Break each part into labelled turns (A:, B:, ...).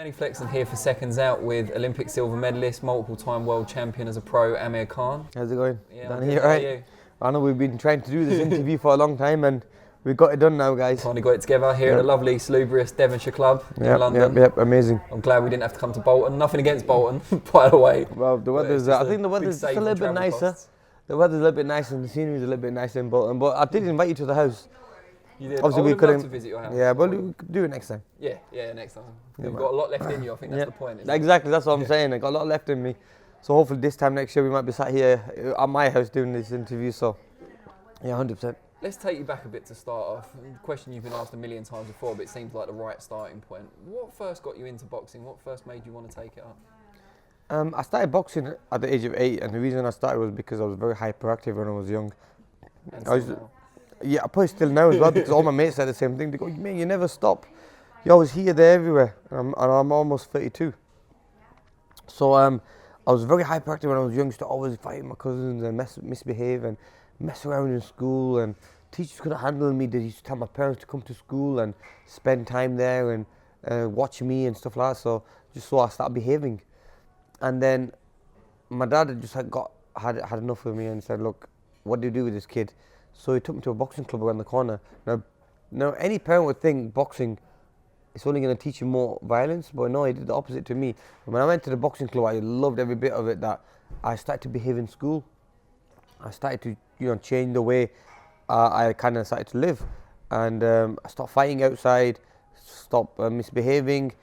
A: Danny Flexen here for Seconds Out with Olympic silver medalist, multiple-time world champion as a pro, Amir Khan.
B: How's it going?
A: Yeah,
B: Danny, you right?
A: You?
B: I know we've been trying to do this interview for a long time and we got it done now, guys.
A: Finally got it together here at the lovely, salubrious Devonshire Club in London.
B: Yep, amazing.
A: I'm glad we didn't have to come to Bolton. Nothing against Bolton, by the way.
B: Well, the weather's, I think the weather's just a little bit nicer. The weather's a little bit nicer and the scenery's a little bit nicer in Bolton. But I did invite you to the house.
A: You did.
B: Obviously,
A: we couldn't love to visit your house.
B: Yeah, but we could do it next time.
A: Yeah, next time. You've got a lot left in you, I think that's the point.
B: Exactly, that's what I'm saying. I got a lot left in me. So hopefully this time next year we might be sat here at my house doing this interview. So, yeah, 100%.
A: Let's take you back a bit to start off. A question you've been asked a million times before, but it seems like the right starting point. What first got you into boxing? What first made you want to take it up?
B: I started boxing at the age of 8, and the reason I started was because I was very hyperactive when I was young. Yeah, I probably still now as well, because all my mates said the same thing. They go, "Man, you never stop. You're always here, there, everywhere." And I'm almost 32. So I was very hyperactive when I was young. Used to always fight with my cousins and misbehave and mess around in school. And teachers couldn't handle me. They used to tell my parents to come to school and spend time there and watch me and stuff like that. So I started behaving. And then my dad had just had enough of me and said, "Look, what do you do with this kid?" So he took me to a boxing club around the corner. Now any parent would think boxing is only going to teach you more violence, but no, he did the opposite to me. And when I went to the boxing club, I loved every bit of it. That I started to behave in school. I started to, change the way I kind of started to live, and I stopped fighting outside, stopped misbehaving,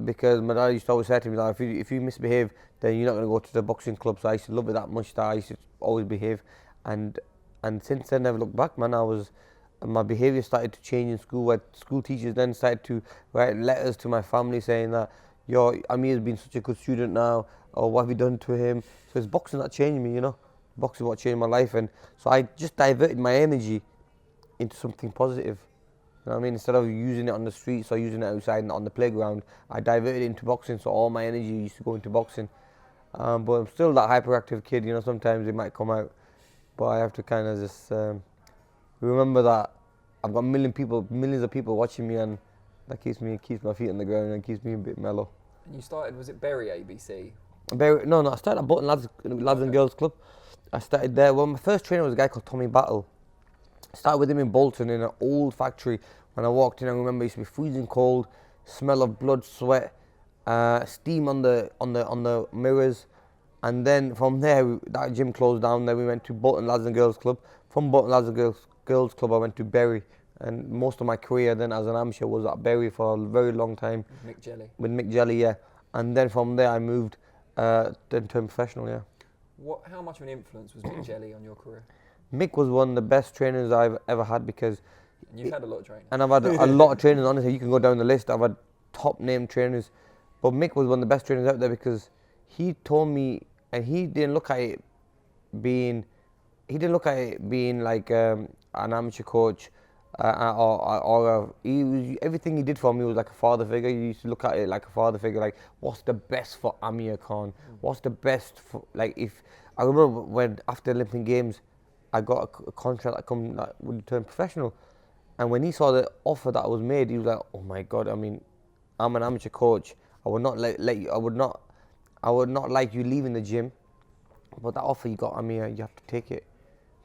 B: because my dad used to always say to me that if you misbehave, then you're not going to go to the boxing club. So I used to love it that much that I used to always behave, and since then, I never looked back, man. My behaviour started to change in school. Where school teachers then started to write letters to my family saying that, Amir's been such a good student now, or what have you done to him? So it's boxing that changed me, Boxing is what changed my life, and so I just diverted my energy into something positive. You know what I mean? Instead of using it on the streets or using it outside and on the playground, I diverted it into boxing. So all my energy used to go into boxing. But I'm still that hyperactive kid. Sometimes it might come out. But I have to kind of just remember that I've got millions of people watching me, and that keeps my feet on the ground and keeps me a bit mellow.
A: And you started, was it Bury ABC?
B: No, I started at Bolton Lads and Girls Club. I started there. Well, my first trainer was a guy called Tommy Battle. I started with him in Bolton in an old factory. When I walked in, I remember it used to be freezing cold, smell of blood, sweat, steam on the mirrors. And then from there, that gym closed down. Then we went to Bolton Lads and Girls Club. From Bolton Lads and Girls Club, I went to Bury. And most of my career then as an amateur was at Bury for a very long time. With Mick Jelly, yeah. And then from there, I moved then turned professional, yeah.
A: How much of an influence was Mick Jelly on your career?
B: Mick was one of the best trainers I've ever had, because...
A: And you've had a lot of trainers.
B: And I've had a lot of trainers, honestly. You can go down the list. I've had top name trainers. But Mick was one of the best trainers out there, because he told me, and he didn't look at it being like an amateur coach, everything he did for me was like a father figure. He used to look at it like a father figure, like what's the best for Amir Khan? What's the best for, if I remember when after Olympic Games, I got a contract that would turn professional, and when he saw the offer that was made, he was like, "Oh my God! I mean, I'm an amateur coach. I would not let you. I would not like you leaving the gym, but that offer you got, Amir, you have to take it,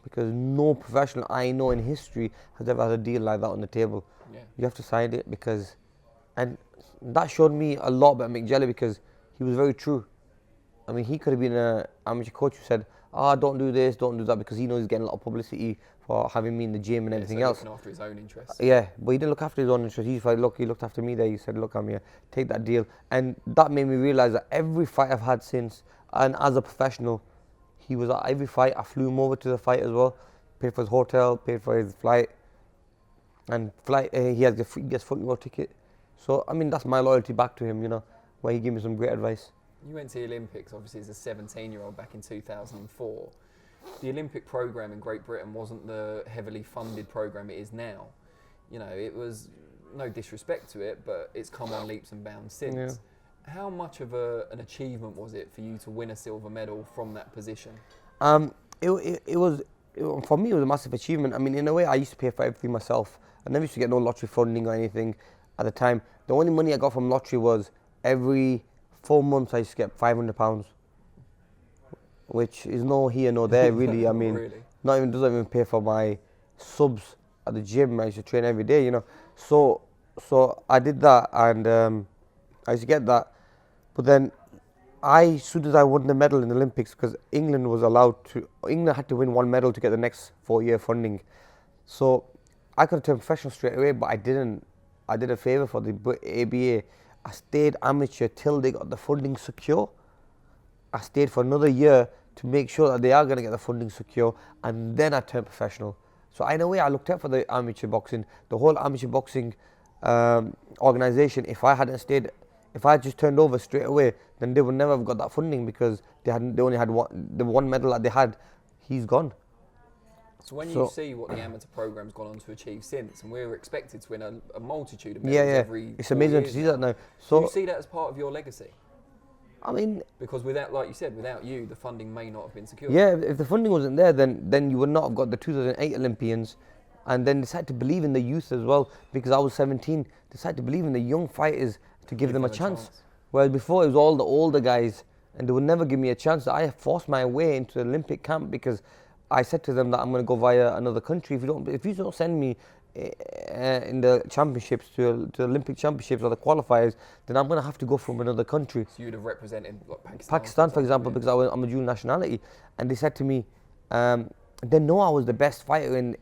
B: because no professional I know in history has ever had a deal like that on the table. Yeah. You have to sign it, and that showed me a lot about Mick Jelly, because he was very true. I mean, he could have been an amateur coach who said, don't do this, don't do that, because he knows he's getting a lot of publicity for having me in the gym and everything else.
A: Looking after his own interests.
B: Yeah, but he didn't look after his own interests. He looked after me there. He said, "Look, Amir, take that deal." And that made me realise that every fight I've had since, and as a professional, he was at every fight. I flew him over to the fight as well, paid for his hotel, paid for his flight, and he gets front row ticket. So, I mean, that's my loyalty back to him, where he gave me some great advice.
A: You went to the Olympics, obviously, as a 17-year-old back in 2004. The Olympic programme in Great Britain wasn't the heavily funded programme it is now. It was, no disrespect to it, but it's come on leaps and bounds since. Yeah. How much of an achievement was it for you to win a silver medal from that position?
B: It was for me, it was a massive achievement. I mean, in a way, I used to pay for everything myself. I never used to get no lottery funding or anything at the time. The only money I got from lottery was every 4 months I used to get £500, which is no here, no there, really. I mean,
A: really?
B: doesn't even pay for my subs at the gym. I used to train every day, you know. So I did that, and I used to get that. But then, as soon as I won the medal in the Olympics, because England had to win one medal to get the next 4-year funding. So I could have turned professional straight away, but I didn't. I did a favour for the ABA. I stayed amateur till they got the funding secure. I stayed for another year to make sure that they are going to get the funding secure, and then I turned professional. So in a way, I looked out for the amateur boxing, the whole amateur boxing organisation. If I hadn't stayed, if I had just turned over straight away, then they would never have got that funding, because they only had one medal that they had. He's gone.
A: So when you see what the amateur program's gone on to achieve since, and we're expected to win a multitude of medals every
B: it's amazing to see that now. So
A: do you see that as part of your legacy?
B: I mean,
A: because without, like you said, without you, the funding may not have been secured.
B: Yeah, if the funding wasn't there, then you would not have got the 2008 Olympians, and then decided to believe in the youth as well, because I was 17. Decided to believe in the young fighters to give them a chance. Whereas before it was all the older guys, and they would never give me a chance. I forced my way into the Olympic camp because I said to them that I'm going to go via another country. If you don't send me in the championships to the Olympic championships or the qualifiers, then I'm going to have to go from another country.
A: So you'd have represented like
B: Pakistan, for example, because I'm a dual nationality, and they said to me, they know I was the best fighter in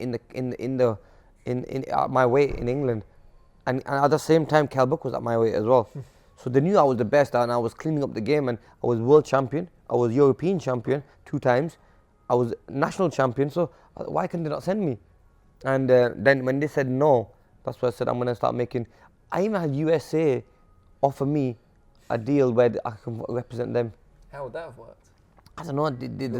B: at my weight in England, and at the same time, Cal Buck was at my weight as well. So they knew I was the best, and I was cleaning up the game, and I was world champion, I was European champion 2 times, I was national champion. So why couldn't they not send me? And then when they said no, that's when I said I'm going to start making. I even had USA offer me a deal where I can represent them.
A: How would that have worked?
B: I don't know.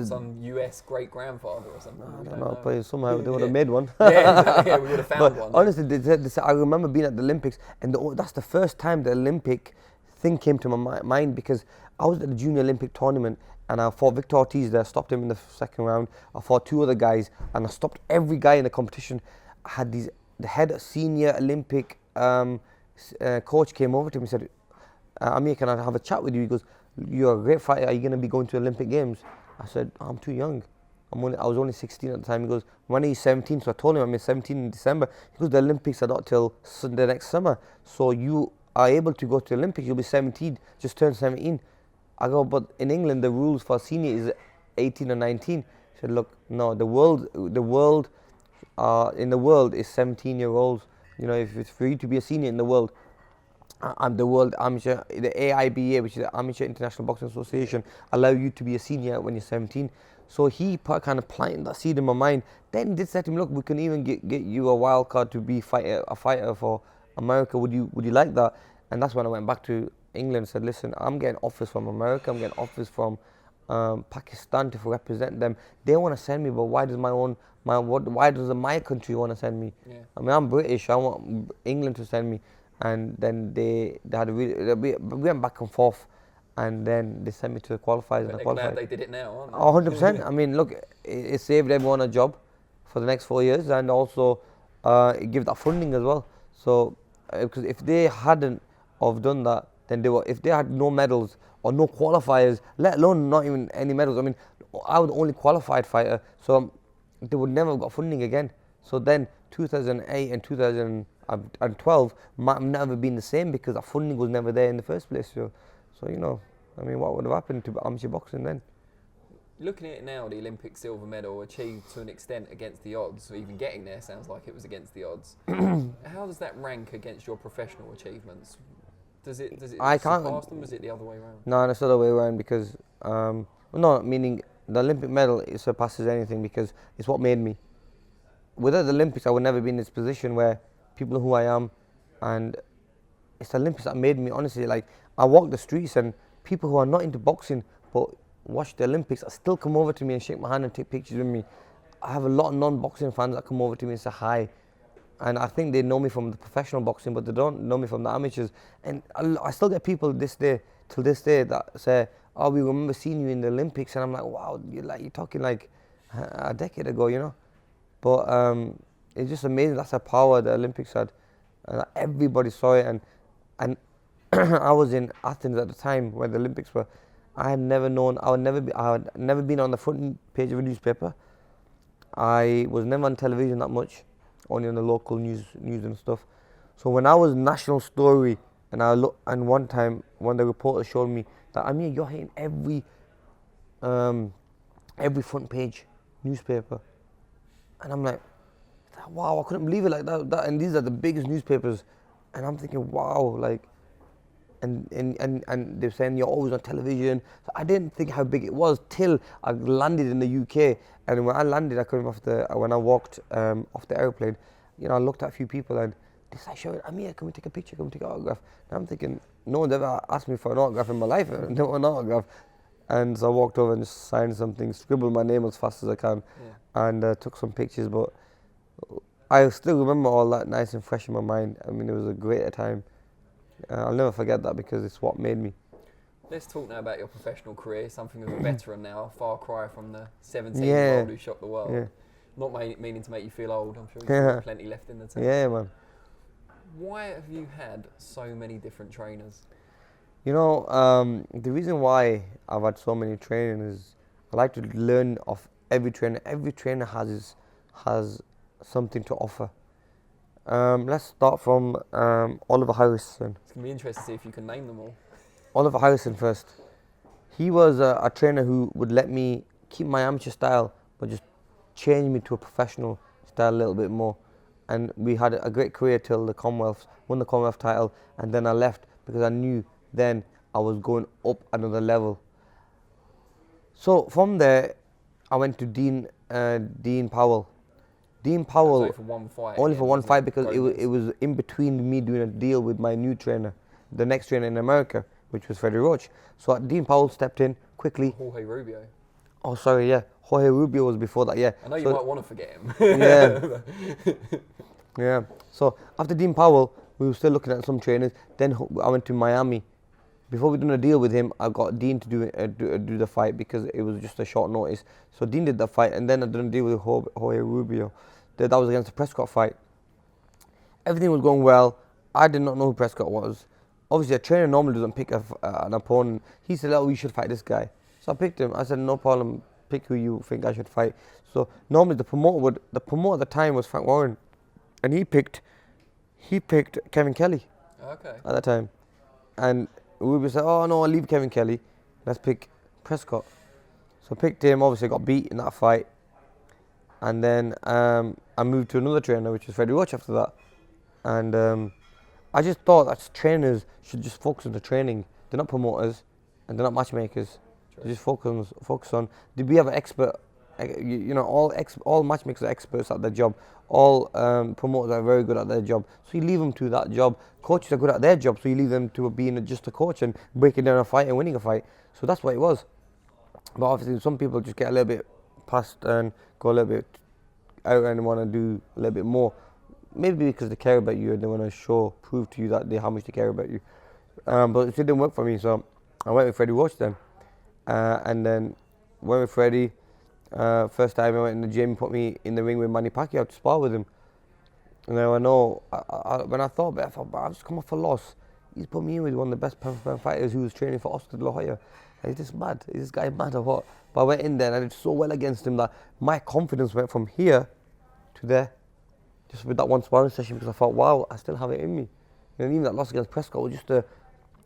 A: Some US great grandfather or something.
B: I don't know. But somehow they would have made one.
A: Yeah, we would have found one.
B: Honestly, they said, I remember being at the Olympics, and that's the first time the Olympic thing came to my mind, because I was at the Junior Olympic tournament, and I fought Victor Ortiz there, stopped him in the second round. I fought 2 other guys, and I stopped every guy in the competition. I had the head senior Olympic coach came over to me and said, Amir, can I have a chat with you? He goes, you're a great fighter, are you going to be going to Olympic Games? I said, I'm too young. I was only 16 at the time. He goes, when are you 17? So I told him I'm 17 in December. He goes, the Olympics are not till the next summer. So you are able to go to the Olympics, you'll be 17, just turned 17. I go, but in England, the rules for senior is 18 or 19. He said, look, no, the world is 17-year-olds. You know, if it's for you to be a senior in the world, I'm the world amateur, the AIBA, which is the Amateur International Boxing Association, allow you to be a senior when you're 17. So he kind of planted that seed in my mind. Then they said to me, look, we can even get you a wild card to be a fighter for America. Would you like that? And that's when I went back to England and said, listen, I'm getting offers from America, I'm getting offers from Pakistan to represent them. They want to send me, but why does why does my country want to send me?
A: Yeah.
B: I mean, I'm British, I want England to send me. And then we went back and forth, and then they sent me to the qualifiers.
A: But
B: and I
A: they're
B: qualified.
A: glad they did it now, aren't they?
B: 100%. I mean, look, it saved everyone a job for the next 4 years, and also it gave that funding as well. So, because if they hadn't have done that, then if they had no medals or no qualifiers, let alone not even any medals. I mean, I was the only qualified fighter, so they would never have got funding again. So then 2008 and 2012 might have never been the same, because that funding was never there in the first place. So you know, I mean, what would have happened to amateur boxing then?
A: Looking at it now, the Olympic silver medal achieved to an extent against the odds, so even getting there sounds like it was against the odds. How does that rank against your professional achievements? Does it surpass them, or is it the other way around?
B: No, it's the other way around, because, no, meaning the Olympic medal, it surpasses anything, because it's what made me. Without the Olympics, I would never be in this position where people know who I am, and it's the Olympics that made me. Honestly, like, I walk the streets, and people who are not into boxing but watch the Olympics still come over to me and shake my hand and take pictures with me. I have a lot of non-boxing fans that come over to me and say hi, and I think they know me from the professional boxing, but they don't know me from the amateurs. And I still get people till this day that say, oh, we remember seeing you in the Olympics, and I'm like, wow, you're talking like a decade ago, you know. But it's just amazing. That's the power the Olympics had, and everybody saw it. And I was in Athens at the time when the Olympics were. I had never known. I had never been on the front page of a newspaper. I was never on television that much, only on the local news and stuff. So when I was national story, and one time when the reporter showed me that Amir, you're hitting every front page newspaper, and I'm like, wow, I couldn't believe it like that. And these are the biggest newspapers, and I'm thinking, wow, like, and they're saying you're always on television. So I didn't think how big it was till I landed in the UK. And when I landed, when I walked off the airplane, I looked at a few people and they started shouting, Amir, can we take a picture? Can we take an autograph? And I'm thinking, no one's ever asked me for an autograph in my life. I don't want an autograph. And so I walked over and just signed something, scribbled my name as fast as I can, and took some pictures. But I still remember all that nice and fresh in my mind. I mean, it was a great time. I'll never forget that because it's what made me.
A: Let's talk now about your professional career, something of a veteran now, a far cry from the 17-year-old who shocked the world.
B: Yeah.
A: Not meaning to make you feel old, I'm sure you've got plenty left in the tank.
B: Yeah, man.
A: Why have you had so many different trainers?
B: The reason why I've had so many trainers is I like to learn off every trainer. Every trainer has something to offer. Let's start from Oliver Harrison.
A: It's going to be interesting to see if you can name them all.
B: Oliver Harrison first. He was a trainer who would let me keep my amateur style, but just change me to a professional style a little bit more. And we had a great career till the Commonwealth, won the Commonwealth title, and then I left because I knew then I was going up another level. So from there, I went to Dean Powell. Dean Powell,
A: only for one fight.
B: Only for one fight because it was in between me doing a deal with my new trainer, the next trainer in America, which was Freddie Roach. So Dean Powell stepped in quickly.
A: Jorge Rubio.
B: Oh, sorry, yeah. Jorge Rubio was before that, yeah.
A: I know you might want to forget him.
B: Yeah. Yeah. So after Dean Powell, we were still looking at some trainers. Then I went to Miami. Before we done a deal with him, I got Dean to do the fight because it was just a short notice. So Dean did the fight, and then I done a deal with Jorge Rubio. That was against the Prescott fight. Everything was going well. I did not know who Prescott was. Obviously, a trainer normally doesn't pick an opponent. He said, "Oh, you should fight this guy." So I picked him. I said, "No problem. Pick who you think I should fight." So normally the promoter at the time was Frank Warren, and he picked Kevin Kelly.
A: Okay.
B: At that time, and Rubio said, "Oh no, I'll leave Kevin Kelly. Let's pick Prescott." So I picked him. Obviously, got beat in that fight, and then I moved to another trainer, which was Freddie Roach after that, and I just thought that trainers should just focus on the training. They're not promoters, and they're not matchmakers. True. They just focus on. We have an expert. All matchmakers are experts at their job. All promoters are very good at their job. So you leave them to that job. Coaches are good at their job, so you leave them to being just a coach and breaking down a fight and winning a fight. So that's what it was. But obviously, some people just get a little bit past and go a little bit out and want to do a little bit more. Maybe because they care about you and they want to prove to you that how much they care about you. But it didn't work for me, so I went with Freddie Roach then. And then went with Freddie. First time I went in the gym, put me in the ring with Manny Pacquiao to spar with him. And now I know, when I thought about it, I thought, I've just come off a loss. He's put me in with one of the best pound fighters who was training for Oscar De La Hoya. Is this mad? Is this guy mad or what? But I went in there and I did so well against him that my confidence went from here to there. Just with that one sparring session, because I thought, wow, I still have it in me. And even that loss against Prescott was just a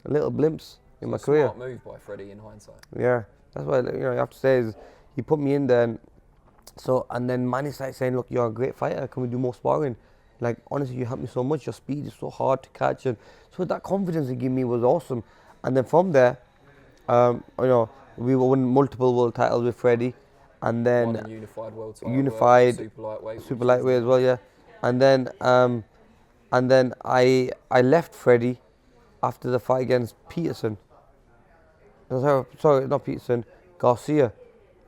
B: little glimpse in my career.
A: Smart move by Freddie in hindsight.
B: Yeah, that's what you have to say is he put me in there, and then Manny started saying, "Look, you're a great fighter. Can we do more sparring? Like honestly, you helped me so much. Your speed is so hard to catch." And so that confidence he gave me was awesome. And then from there, we won multiple world titles with Freddie, and then
A: won unified world title,
B: super lightweight as well, yeah. And then I left Freddie after the fight against Peterson. Sorry, not Peterson, Garcia.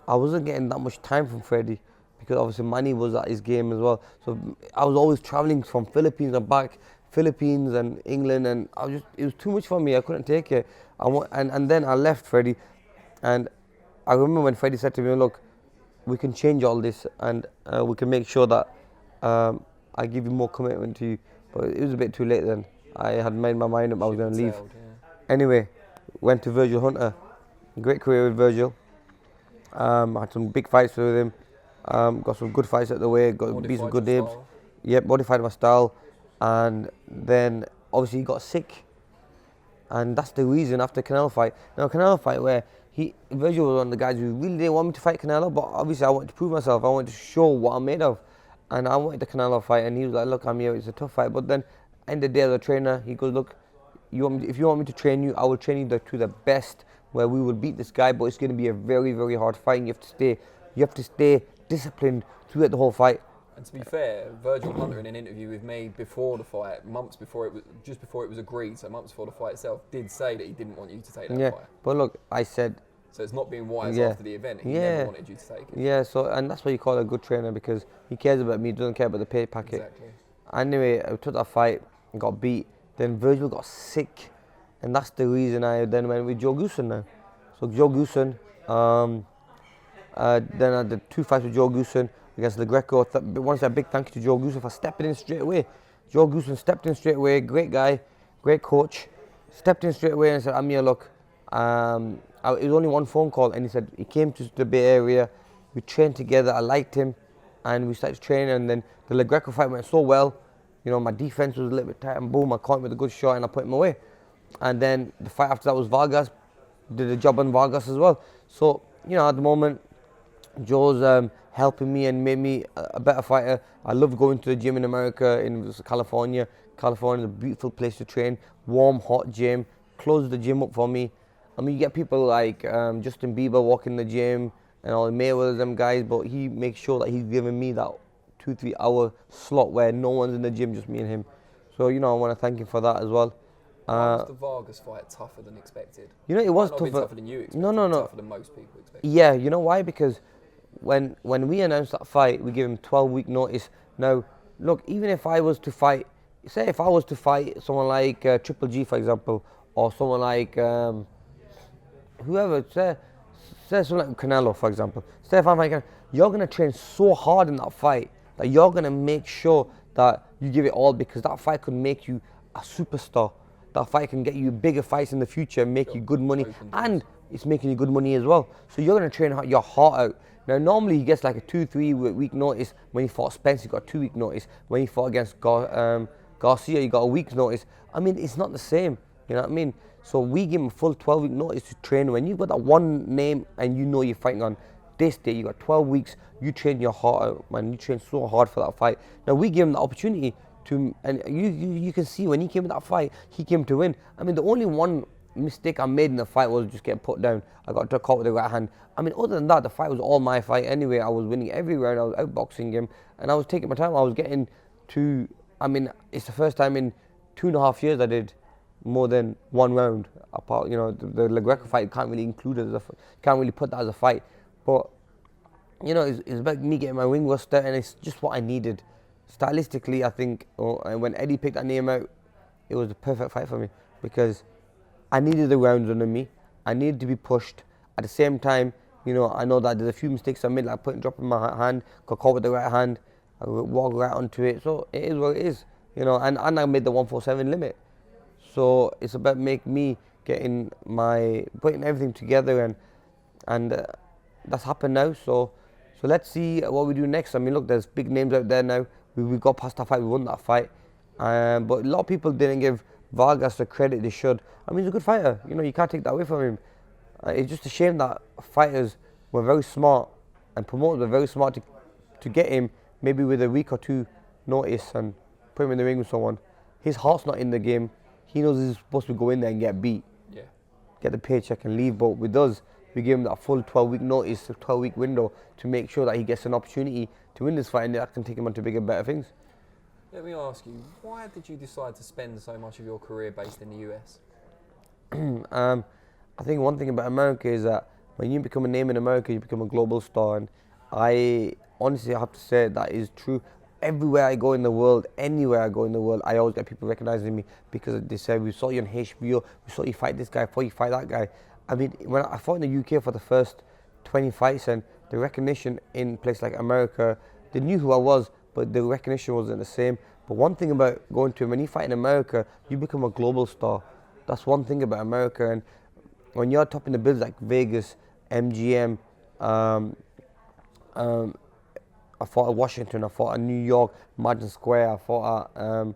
B: I wasn't getting that much time from Freddie because obviously Manny was at his game as well. So I was always traveling from Philippines and back, Philippines and England, and it was too much for me. I couldn't take it. And then I left Freddie, and I remember when Freddie said to me, "Look, we can change all this, and we can make sure that I give you more commitment to you." But it was a bit too late then. I had made my mind up I was going to leave. Anyway, went to Virgil Hunter. Great career with Virgil. Had some big fights with him. Got some good fights at the way. Got beat some good names. Yep, modified my style. And then obviously he got sick. And that's the reason after Canelo fight. Now Canelo fight where Virgil was one of the guys who really didn't want me to fight Canelo, but obviously I wanted to prove myself. I wanted to show what I'm made of. And I wanted the Canelo fight, and he was like, look, Amir, it's a tough fight. But then, end of the day as a trainer, he goes, look, if you want me to train you, I will train you to the best, where we will beat this guy, but it's going to be a very, very hard fight. And you have to stay disciplined throughout the whole fight.
A: And to be fair, Virgil Hunter in an interview with me before the fight, just before it was agreed, so months before the fight itself, did say that he didn't want you to take that fight.
B: But look, I said.
A: So it's not being wise after the event. He never wanted you to take it.
B: Yeah. So and that's why you call it a good trainer, because he cares about me, doesn't care about the pay packet.
A: Exactly.
B: Anyway, I took that fight, got beat. Then Virgil got sick, and that's the reason I then went with Joe Goosen now. So Joe Goosen, then I did 2 fights with Joe Goosen against the Greco. I want to say a big thank you to Joe Goosen for stepping in straight away. Joe Goosen stepped in straight away, great guy, great coach. Stepped in straight away and said, Amir, look, it was only one phone call, and he said he came to the Bay Area, we trained together, I liked him, and we started training, and then the Greco fight went so well. You know, my defense was a little bit tight, and boom, I caught him with a good shot, and I put him away. And then the fight after that was Vargas, did a job on Vargas as well. So, you know, at the moment, Joe's helping me and made me a better fighter. I love going to the gym in America, in California. California is a beautiful place to train, warm, hot gym, close the gym up for me. I mean, you get people like Justin Bieber walking the gym and all the Mayweather, them guys, but he makes sure that he's giving me that 2-3 hour slot where no one's in the gym, just me and him. So, you know, I want to thank him for that as well.
A: Was the Vargas fight tougher than expected?
B: You know, it was
A: tougher. Tougher than you expected.
B: No.
A: Tougher than most people expected.
B: Yeah, you know why? Because when we announced that fight, we gave him 12-week notice. Now, look, even if I was to fight, say if I was to fight someone like Triple G, for example, or someone like whoever, say someone like Canelo, for example. Say if I'm like, you're going to train so hard in that fight that you're going to make sure that you give it all, because that fight could make you a superstar. That fight can get you bigger fights in the future and make you good money, and it's making you good money as well. So you're going to train your heart out. Now, normally he gets like a 2-3 week notice. When he fought Spence, he got a 2-week notice. When he fought against Garcia, he got a week's notice. I mean, it's not the same, you know what I mean? So we give him a full 12-week notice to train. When you've got that one name and you know you're fighting on this day, you got 12 weeks, you train your heart out, man. You train so hard for that fight. Now we give him the opportunity to, and you can see when he came in that fight, he came to win. I mean, the only one mistake I made in the fight was just getting put down. I got caught with the right hand. I mean, other than that, the fight was all my fight anyway. I was winning every round. I was outboxing him, and I was taking my time. I was getting to, I mean, it's the first time in 2.5 years I did more than one round. Apart, you know, the Greco fight can't really include it can't really put that as a fight. But, you know, it's about me getting my ring roster, and it's just what I needed. Stylistically, I think, when Eddie picked that name out, it was the perfect fight for me, because I needed the rounds under me. I needed to be pushed. At the same time, you know, I know that there's a few mistakes I made, like dropping my hand, got caught with the right hand, I walked right onto it. So it is what it is, you know, and I made the 147 limit. So it's about me putting everything together, and that's happened now. So let's see what we do next. I mean, look, there's big names out there now. We got past that fight, we won that fight. But a lot of people didn't give Vargas the credit they should. I mean, he's a good fighter. You know, you can't take that away from him. It's just a shame that fighters were very smart and promoters were very smart to get him maybe with a week or two notice and put him in the ring with someone. His heart's not in the game. He knows he's supposed to go in there and get beat, get the paycheck and leave. But with us, we give him that full 12-week notice, a 12-week window to make sure that he gets an opportunity to win this fight, and that can take him on to bigger, better things.
A: Let me ask you, why did you decide to spend so much of your career based in the US?
B: I think one thing about America is that when you become a name in America, you become a global star, and I honestly have to say that is true. Everywhere I go in the world, anywhere I go in the world, I always get people recognizing me because they say, we saw you on HBO, we saw you fight this guy, saw you fight that guy. I mean, when I fought in the UK for the first 20 fights, and the recognition in places like America, they knew who I was, but the recognition wasn't the same. But one thing about when you fight in America, you become a global star. that's one thing about America. And when you're topping the bills like Vegas, MGM, um, I fought at Washington, I fought at New York, Madison Square, I fought at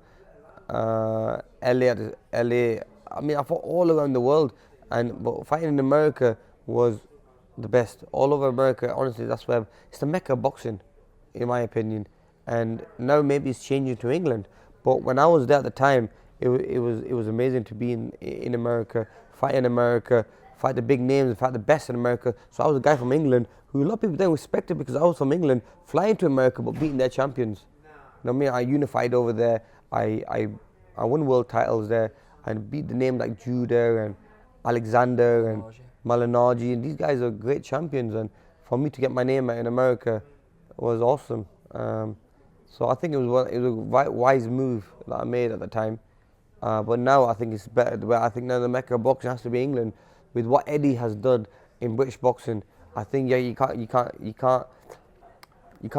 B: LA. I mean, I fought all around the world, but fighting in America was the best. All over America, honestly, that's where it's the mecca of boxing, in my opinion. And now maybe it's changing to England, but when I was there at the time, it was amazing to be in America, fight in America, fight the big names, fight the best in America. So I was a guy from England who a lot of people don't respect it because I was from England, flying to America but beating their champions. You know what I mean? I unified over there. I won world titles there and beat the name like Judah and Alexander and Malignaggi, and these guys are great champions. And for me to get my name out in America was awesome. So I think it was a wise move that I made at the time. But now I think it's better. I think now the mecca of boxing has to be England, with what Eddie has done in British boxing. I think you can't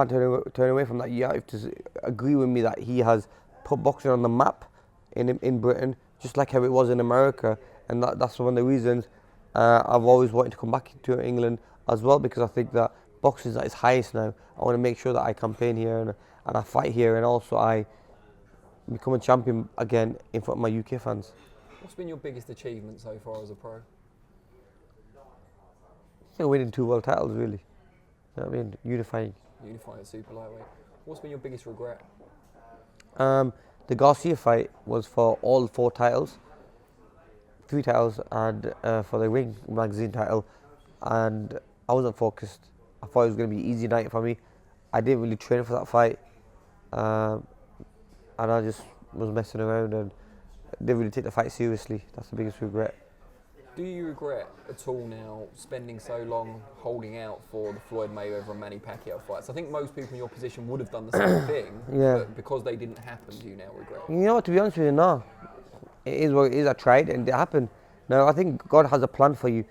B: turn away from that. You have to agree with me that he has put boxing on the map in Britain, just like how it was in America, and that's one of the reasons I've always wanted to come back to England as well, because I think that boxing is at its highest now. I want to make sure that I campaign here and I fight here, and also I become a champion again in front of my UK fans.
A: What's been your biggest achievement so far as a pro?
B: I think winning 2 world titles, really. You know what I mean? Unifying
A: at super lightweight. What's been your biggest regret?
B: The Garcia fight was for all 4 titles, 3 titles, and for the Ring magazine title, and I wasn't focused. I thought it was going to be an easy night for me. I didn't really train for that fight, and I just was messing around and didn't really take the fight seriously. That's the biggest regret.
A: Do you regret at all now spending so long holding out for the Floyd Mayweather and Manny Pacquiao fights? I think most people in your position would have done the same thing,
B: Yeah.
A: but because they didn't happen, do you now regret?
B: You know what, to be honest with you, no. It is what it is. I tried and it happened. Now, I think God has a plan for you.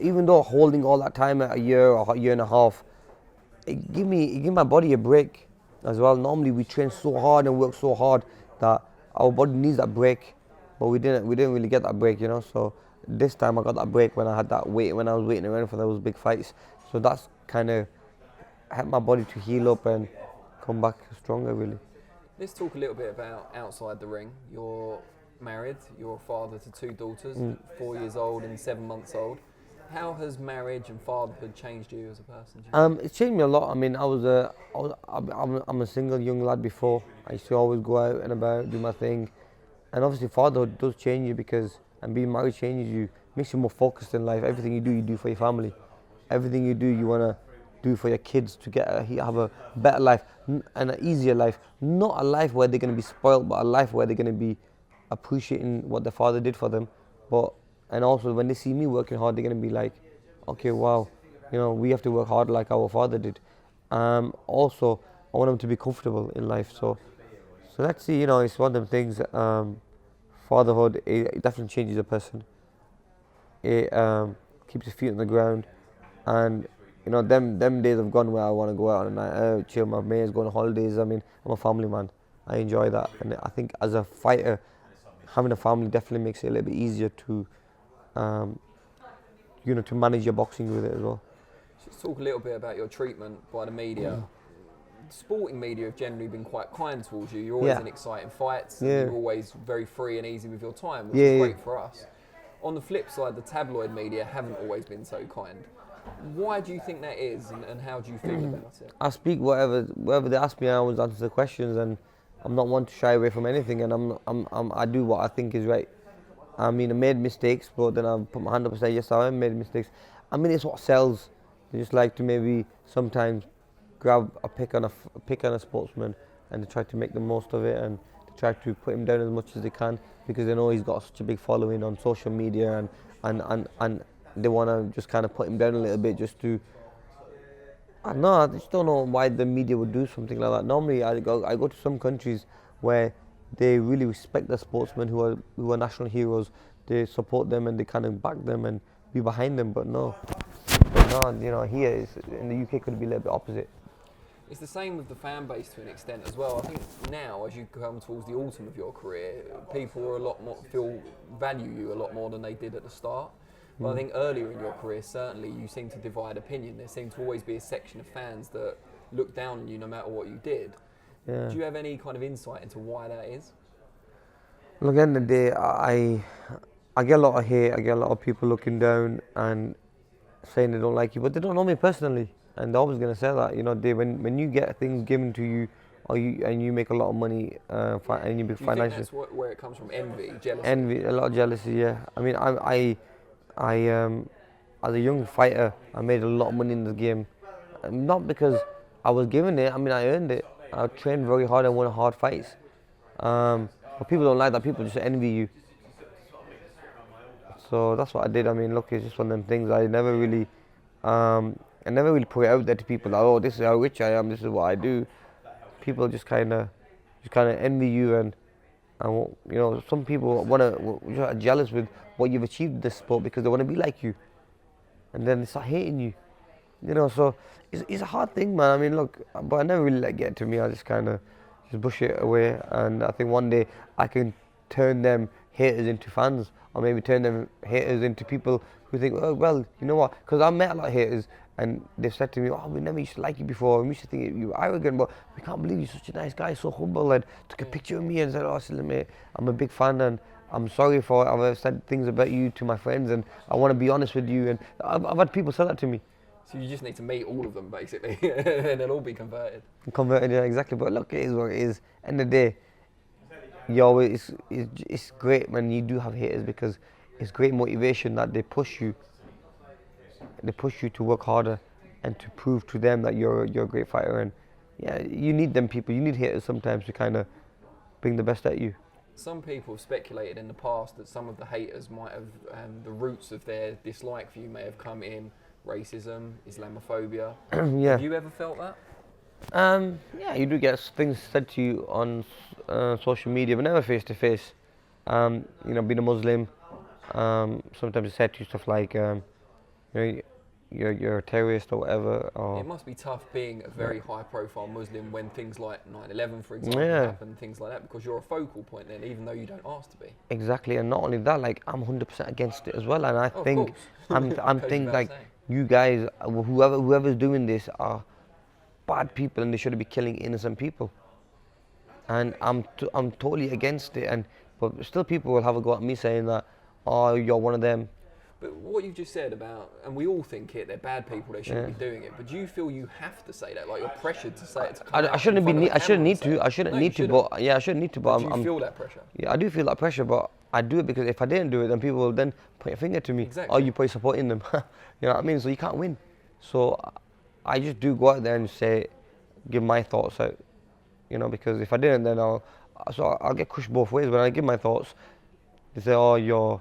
B: Even though holding all that time, a year or a year and a half, it give my body a break as well. Normally we train so hard and work so hard that our body needs that break, but we didn't really get that break, you know. So this time I got that break when I had that wait, when I was waiting around for those big fights. So that's kind of helped my body to heal up and come back stronger, really.
A: Let's talk a little bit about outside the ring. You're married, you're a father to 2 daughters, 4 years old and 7 months old. How has marriage and fatherhood changed you as a person?
B: It's changed me a lot. I mean, I'm a single young lad before. I used to always go out and about, do my thing. And obviously fatherhood does change you, and being married changes you, makes you more focused in life. Everything you do for your family. Everything you do, you want to do for your kids to have a better life and an easier life. Not a life where they're going to be spoiled, but a life where they're going to be appreciating what their father did for them. And also when they see me working hard, they're going to be like, okay, wow, you know, we have to work hard like our father did. Also, I want them to be comfortable in life. So let's see, you know, it's one of them things. Fatherhood, it definitely changes a person. It keeps your feet on the ground, and you know, them days have gone where I want to go out on a night out, chill with my mates, go on holidays. I mean, I'm a family man. I enjoy that, and I think as a fighter, having a family definitely makes it a little bit easier to, you know, to manage your boxing with it as well.
A: Let's talk a little bit about your treatment by the media. Sporting media have generally been quite kind towards you. You're always in exciting fights. And you're always very free and easy with your time, which is great for us. On the flip side, the tabloid media haven't always been so kind. Why do you think that is, and how do you feel about it?
B: I speak whatever they ask me. I always answer the questions, and I'm not one to shy away from anything. And I do what I think is right. I mean, I made mistakes, but then I put my hand up and say, yes, I have made mistakes. I mean, it's what sells. They just like to maybe sometimes grab a pick on a sportsman and they try to make the most of it, and they try to put him down as much as they can because they know he's got such a big following on social media, and they want to just kind of put him down a little bit just to. I don't know. I just don't know why the media would do something like that. Normally, I go to some countries where they really respect the sportsmen who are national heroes. They support them and they kind of back them and be behind them. But no, you know, here in the UK could be a little bit opposite.
A: It's the same with the fan base to an extent as well. I think now, as you come towards the autumn of your career, people are a lot more value you a lot more than they did at the start. But I think earlier in your career, certainly, you seem to divide opinion. There seemed to always be a section of fans that looked down on you no matter what you did.
B: Yeah.
A: Do you have any kind of insight into why that is?
B: Look, at the end of the day, I get a lot of hate. I get a lot of people looking down and saying they don't like you, but they don't know me personally, and they're always gonna say that. You know, when you get things given to you, and you make a lot of money, and you be
A: Do you
B: financially.
A: think that's where it comes from? Envy, jealousy.
B: Envy, a lot of jealousy. Yeah, I mean, I as a young fighter, I made a lot of money in the game, not because I was given it. I mean, I earned it. I trained very hard and won hard fights. But people don't like that. People just envy you. So that's what I did. I mean, look, it's just one of them things. I never really put it out there to people that, oh, this is how rich I am. This is what I do. People just kind of envy you, and you know, some people are jealous with what you've achieved in this sport because they want to be like you, and then they start hating you. You know, so it's a hard thing, man. I mean, look, but I never really let it get to me. I just kind of just push it away, and I think one day I can turn them haters into fans, or maybe turn them haters into people who think, oh, well, you know what? Because I've met a lot of haters, and they've said to me, oh, we never used to like you before. We used to think you were arrogant, but we can't believe you're such a nice guy, so humble, and took a picture of me and said, oh, mate, I'm a big fan, and I'm sorry for it. I've said things about you to my friends, and I want to be honest with you. And I've had people say that to me.
A: So you just need to meet all of them, basically, and they'll all be converted.
B: Converted, yeah, exactly. But look, it is what it is. End of the day, it's great when you do have haters, because it's great motivation that they push you. They push you to work harder and to prove to them that you're a great fighter. And yeah, you need them people. You need haters sometimes to kind of bring the best at you.
A: Some people have speculated in the past that some of the haters might have, the roots of their dislike for you may have come in racism, Islamophobia.
B: Yeah.
A: Have you ever felt that?
B: Yeah, you do get things said to you on social media, but never face to face. You know, being a Muslim, sometimes it's said to you stuff like, you know, you're a terrorist or whatever. Or
A: it must be tough being a very high-profile Muslim when things like 9/11, for example, happen, things like that, because you're a focal point then, even though you don't ask to be.
B: Exactly, and not only that, like, I'm 100% against it as well, and I think I'm thinking like, you guys, whoever's doing this are bad people, and they shouldn't be killing innocent people. And I'm totally against it, but still people will have a go at me saying that, oh, you're one of them.
A: But what you've just said about, and we all think it, they're bad people, they shouldn't be doing it. But do you feel you have to say that, like you're pressured to say it?
B: I shouldn't need to. I shouldn't need to. But yeah, I shouldn't need to. But
A: do you feel that pressure?
B: Yeah, I do feel that pressure, but I do it because if I didn't do it, then people will then point a finger to me.
A: Exactly.
B: Oh, you're probably supporting them. You know what I mean? So you can't win. So I just do go out there and say, give my thoughts out. You know, because if I didn't, then I'll get crushed both ways. When I give my thoughts, they say, oh, you're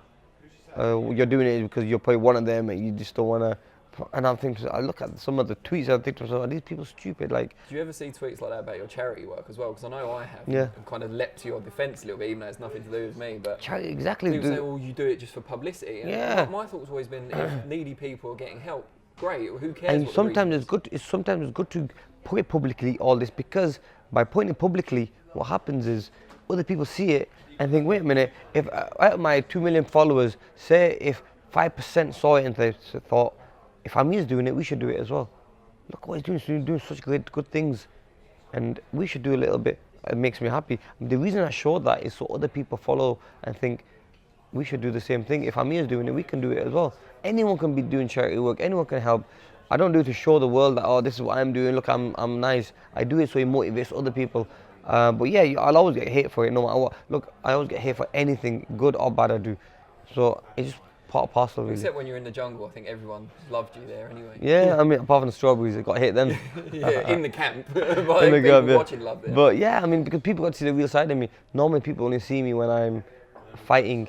B: doing it because you're probably one of them and you just don't want to. And I'm thinking, I look at some of the tweets and I think to myself, are these people stupid? Like,
A: do you ever see tweets like that about your charity work as well? Because I know I have.
B: Yeah.
A: And kind of leapt to your defence a little bit, even though it's nothing to do with me. But
B: charity, exactly.
A: People say, well, you do it just for publicity. And
B: yeah.
A: My thought's always been, if needy people are getting help, great. Who cares?
B: And sometimes it's good. Sometimes it's good to put it publicly, all this, because by putting it publicly, what happens is other people see it and think, wait a minute, if out of my 2 million followers, say if 5% saw it and they thought, if Amir's doing it, we should do it as well. Look what he's doing. He's doing such good things, and we should do a little bit. It makes me happy. The reason I showed that is so other people follow and think we should do the same thing. If Amir's doing it, we can do it as well. Anyone can be doing charity work. Anyone can help. I don't do it to show the world that, oh, this is what I'm doing. Look, I'm nice. I do it so it motivates other people. But yeah, I'll always get hate for it, no matter what. Look, I always get hate for anything, good or bad I do. So it's just part and parcel, really.
A: Except when you're in the jungle, I think everyone loved you there anyway.
B: Yeah, I mean, apart from the strawberries, I got hit then.
A: Yeah, in the camp. But people watching loved it.
B: But yeah, I mean, because people got to see the real side of me. Normally people only see me when I'm fighting,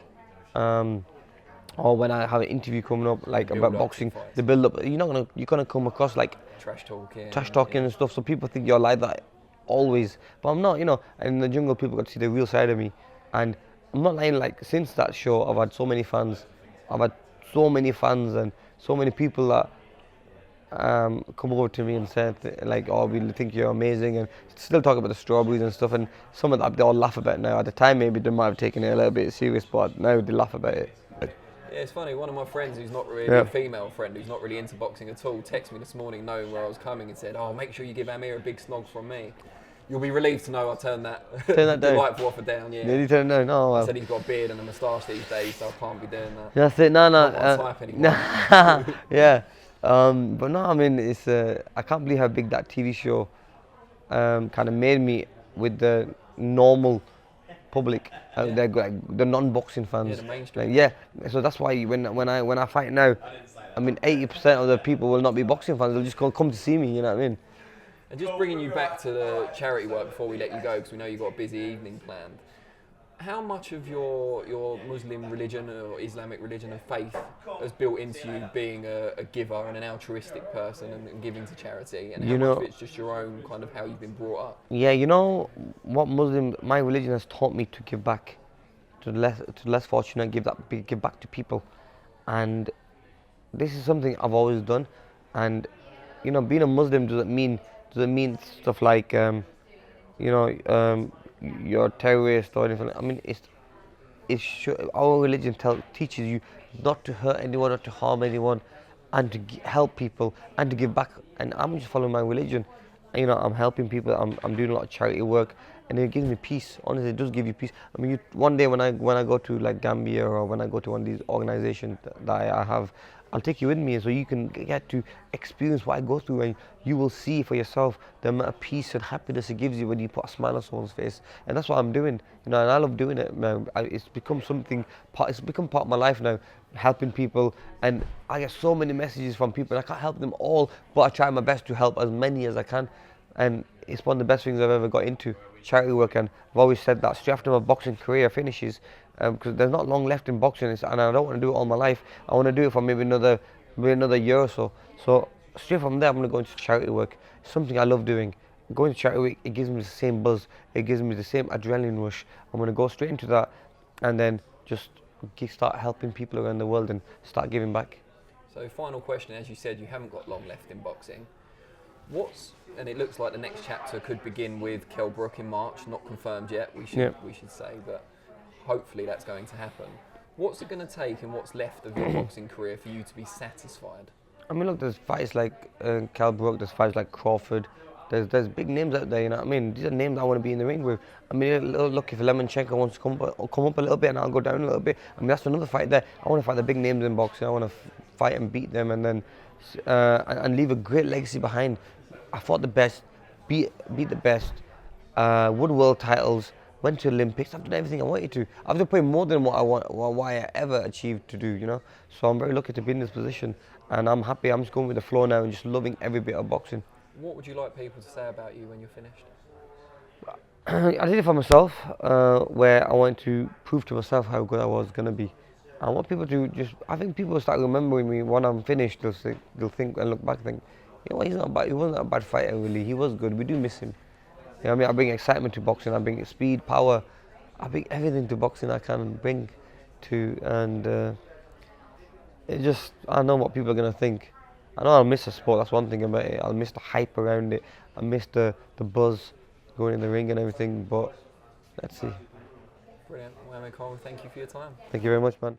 B: or when I have an interview coming up, like about boxing. The build up, you're gonna come across like trash talking and stuff. So people think you're like that always, but I'm not. You know, and in the jungle, people got to see the real side of me, and I'm not lying. Like, since that show, I've had so many fans. I've had so many fans and so many people that come over to me and said like, "Oh, we think you're amazing," and still talk about the strawberries and stuff. And some of that they all laugh about it now. At the time, maybe they might have taken it a little bit serious, but now they laugh about it.
A: Yeah, it's funny. One of my friends who's not really
B: Yeah.
A: a female friend, who's not really into boxing at all, texted me this morning knowing where I was coming and said, "Oh, make sure you give Amir a big snog from me." You'll be relieved to know I turned that,
B: Turn that down.
A: delightful offer down. Yeah.
B: Did he turn down? No,
A: I
B: well.
A: said he's got a beard and a moustache these days, so I can't be doing that.
B: That's it. No,
A: Not my type anymore.
B: yeah. But no, I mean, it's I can't believe how big that TV show kind of made me with the normal public out there, like the non-boxing fans.
A: Yeah, the mainstream.
B: Like, yeah. So that's why when I fight now, I mean, 80% of the people will not be boxing fans. They'll just come to see me. You know what I mean?
A: And just bringing you back to the charity work before we let you go, because we know you've got a busy evening planned. How much of your Muslim religion or Islamic religion of faith has built into you being a giver and an altruistic person and giving to charity? And how much of it's just your own kind of how you've been brought up?
B: Yeah, you know what my religion has taught me to give back to the less fortunate, give back to people, and this is something I've always done. And you know, being a Muslim doesn't mean stuff like you're a terrorist or anything. I mean, our religion teaches you not to hurt anyone, not to harm anyone, and to help people and to give back. And I'm just following my religion. You know, I'm helping people. I'm doing a lot of charity work, and it gives me peace. Honestly, it does give you peace. I mean, one day when I go to like Gambia or when I go to one of these organizations that I have, I'll take you with me so you can get to experience what I go through, and you will see for yourself the amount of peace and happiness it gives you when you put a smile on someone's face. And that's what I'm doing, you know, and I love doing it now. It's become it's become part of my life now, helping people. And I get so many messages from people. I can't help them all, but I try my best to help as many as I can. And it's one of the best things I've ever got into, charity work. And I've always said that straight after my boxing career finishes, because there's not long left in boxing, and I don't want to do it all my life. I want to do it for maybe another year or so. So straight from there, I'm going to go into charity work. It's something I love doing. Going to charity work, it gives me the same buzz. It gives me the same adrenaline rush. I'm going to go straight into that, and then just start helping people around the world and start giving back.
A: So final question, as you said, you haven't got long left in boxing. And it looks like the next chapter could begin with Kell Brook in March, not confirmed yet, we should say, but hopefully that's going to happen. What's it going to take and what's left of your boxing career for you to be satisfied?
B: I mean, look, there's fights like Kell Brook, there's fights like Crawford, there's big names out there, you know what I mean? These are names I want to be in the ring with. I mean, look, if Lemonchenko wants to come up a little bit and I'll go down a little bit, I mean, that's another fight there. I want to fight the big names in boxing. I want to fight and beat them, and then and leave a great legacy behind. I fought the best, beat the best, won world titles, went to Olympics. I've done everything I wanted to. I've done probably more than what I ever achieved to do, you know. So I'm very lucky to be in this position, and I'm happy. I'm just going with the flow now and just loving every bit of boxing.
A: What would you like people to say about you when you're finished?
B: I did it for myself, where I wanted to prove to myself how good I was going to be. I want people to I think people will start remembering me when I'm finished. They'll think and look back and think, you know what, he wasn't a bad fighter really. He was good. We do miss him. You know what I mean? I bring excitement to boxing. I bring speed, power. I bring everything to boxing I can bring to, and I know what people are gonna think. I know I'll miss the sport. That's one thing about it. I'll miss the hype around it. I miss the buzz going in the ring and everything. But let's see.
A: Brilliant. Well, Amir Khan, thank you for your time.
B: Thank you very much, man.